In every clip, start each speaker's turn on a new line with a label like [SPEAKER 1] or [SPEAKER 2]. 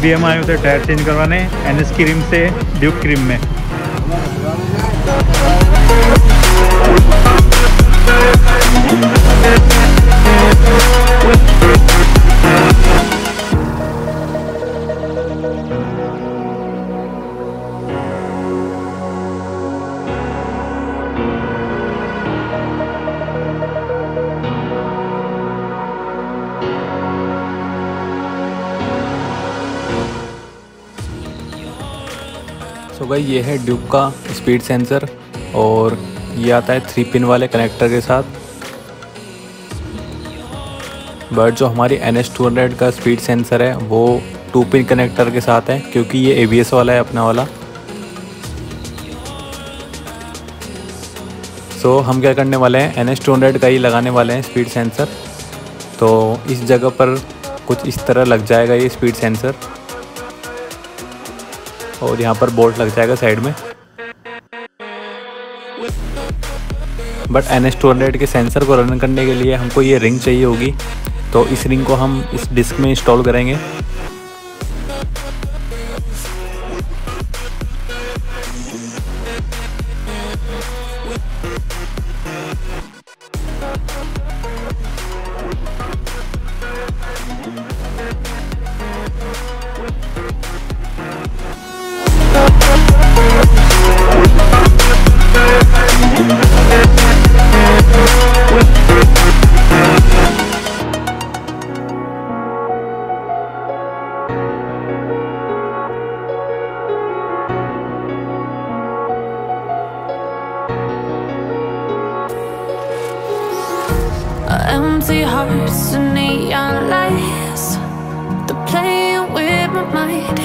[SPEAKER 1] अभी हम आए थे टायर चेंज करवाने एनएस की रिम से ड्यूक की रिम में।
[SPEAKER 2] सो भाई ये है ड्यूक का स्पीड सेंसर और ये आता है 3 पिन वाले कनेक्टर के साथ। बट जो हमारी NS200 का स्पीड सेंसर है वो 2 पिन कनेक्टर के साथ है, क्योंकि ये ABS वाला है अपना वाला। सो हम क्या करने वाले हैं, NS200 का ही लगाने वाले हैं स्पीड सेंसर। तो इस जगह पर कुछ इस तरह लग जाएगा ये स्पीड सेंसर और यहाँ पर बोल्ट लग जाएगा साइड में। बट NS200 के सेंसर को रन करने के लिए हमको ये रिंग चाहिए होगी, तो इस रिंग को हम इस डिस्क में इंस्टॉल करेंगे।
[SPEAKER 3] Empty hearts and neon lights, they're playing with my mind.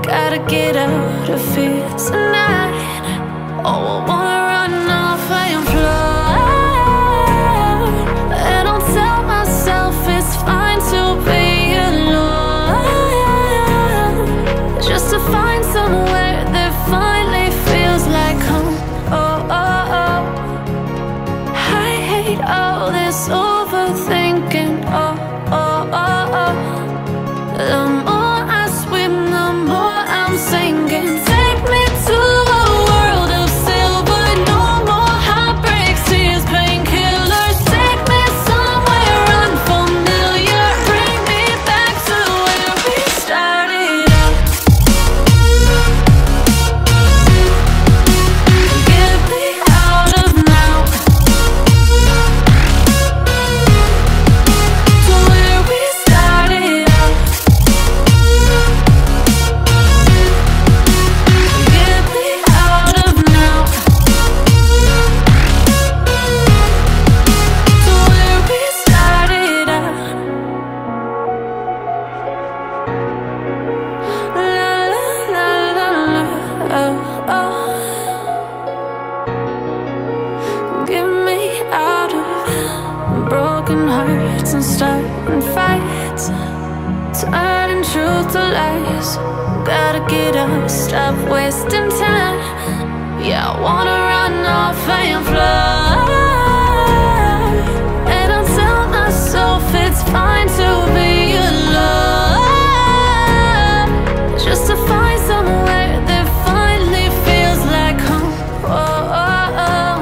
[SPEAKER 3] Gotta get out of here tonight. Oh, I wanna run off and fly. And I'll tell myself it's fine to be alone, just to find somewhere that finally feels like home. Oh, oh, oh. I hate all this overthinking. Oh, oh, oh, oh. The more I swim, the more I'm sinking. Take me to a world of silver. No more heartbreaks, tears, painkillers. Take me somewhere unfamiliar. Bring me back to where we started out. Get me out of now. To where we started out. Get me out of now. To where we started out. La la la la la. Oh, oh. Get me out of broken hearts and starting fights, turning truth to lies. Gotta get up, stop wasting time. Yeah, I wanna run off and fly. And I'll tell myself it's fine to be alone, just to find somewhere that finally feels like home. Oh, oh, oh.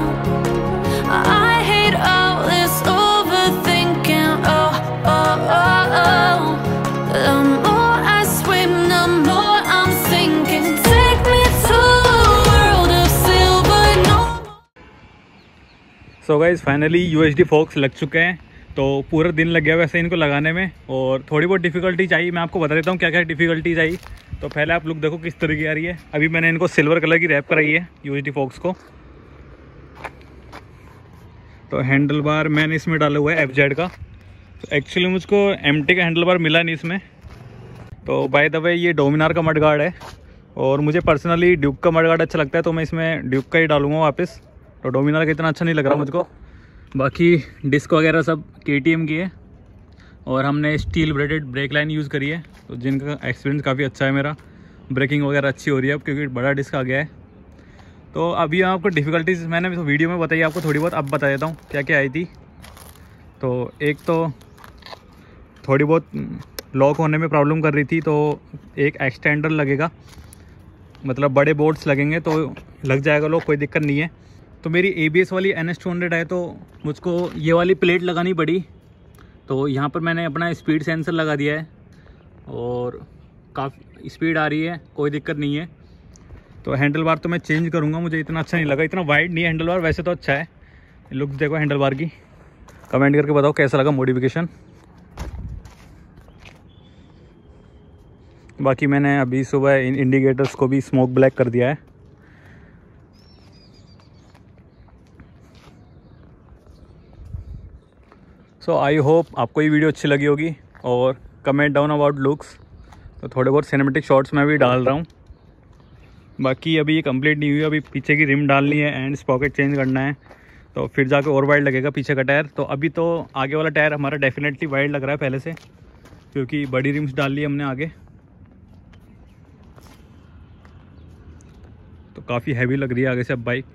[SPEAKER 3] I hate all this overthinking. Oh, oh, oh, oh. The more I swim, the more I'm sinking. Take me to a world of silver. No.
[SPEAKER 1] So guys finally UHD fogs लग चुके हैं। तो पूरा दिन लग गया वैसे इनको लगाने में और थोड़ी बहुत डिफ़िकल्टी चाहिए। मैं आपको बता देता हूँ क्या क्या डिफ़िकल्टी चाहिए। तो पहले आप लोग देखो किस तरह की आ रही है। अभी मैंने इनको सिल्वर कलर की रैप कराई है UHD फोक्स को। तो हैंडल बार मैंने इसमें डाला हुआ है FZ का। तो एक्चुअली मुझको MT का हैंडल बार मिला नहीं इसमें। तो बाय द वे ये डोमिनार का मडगार्ड है और मुझे पर्सनली ड्यूक का मडगार्ड अच्छा लगता है, तो मैं इसमें ड्यूक का ही डालूंगा वापस। तो डोमिनार का इतना अच्छा नहीं लग रहा मुझको। बाकी डिस्क वगैरह सब KTM की है और हमने steel braided brake line use करी है, तो जिनका एक्सपीरियंस काफ़ी अच्छा है मेरा। ब्रेकिंग वगैरह अच्छी हो रही है अब, क्योंकि बड़ा डिस्क आ गया है। तो अभी आपको डिफ़िकल्टीज़ मैंने वीडियो में बताई आपको थोड़ी बहुत, अब बता देता हूँ क्या क्या आई थी। तो एक तो थोड़ी बहुत लॉक होने में प्रॉब्लम कर रही थी, तो एक एक्सटेंडर लगेगा, मतलब बड़े बोर्ड्स लगेंगे तो लग जाएगा लॉक, कोई दिक्कत नहीं है। तो मेरी ABS वाली NS200 है, तो मुझको ये वाली प्लेट लगानी पड़ी। तो यहाँ पर मैंने अपना स्पीड सेंसर लगा दिया है और काफ़ी स्पीड आ रही है, कोई दिक्कत नहीं है। तो हैंडल बार तो मैं चेंज करूँगा, मुझे इतना अच्छा नहीं लगा, इतना वाइड नहीं है हैंडल बार, वैसे तो अच्छा है। लुक देखो हैंडल बार की, कमेंट करके बताओ कैसा लगा मॉडिफिकेशन। बाकी मैंने अभी सुबह इन इंडिकेटर्स को भी स्मोक ब्लैक कर दिया है। सो आई होप आपको ये वीडियो अच्छी लगी होगी, और कमेंट डाउन अबाउट लुक्स। तो थोड़े बहुत सिनेमेटिक शॉट्स मैं भी डाल रहा हूँ। बाकी अभी ये कंप्लीट नहीं हुई, अभी पीछे की रिम डालनी है एंड स्पॉकेट चेंज करना है, तो फिर जाके और वाइड लगेगा पीछे का टायर। तो अभी तो आगे वाला टायर हमारा डेफिनेटली वाइड लग रहा है पहले से, क्योंकि बड़ी रिम्स डाल ली हमने आगे, तो काफ़ी हैवी लग रही है आगे से अब बाइक।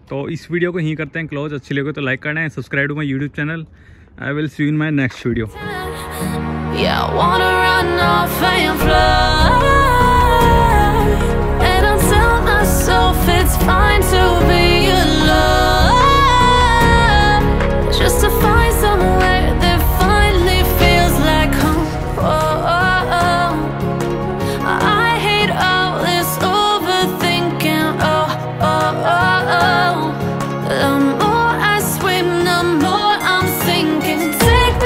[SPEAKER 1] तो इस वीडियो को यहीं करते हैं क्लोज। अच्छी लगे तो लाइक करना है, subscribe to my YouTube channel. I will see you in my next video.
[SPEAKER 3] Yeah, I wanna run off and fly.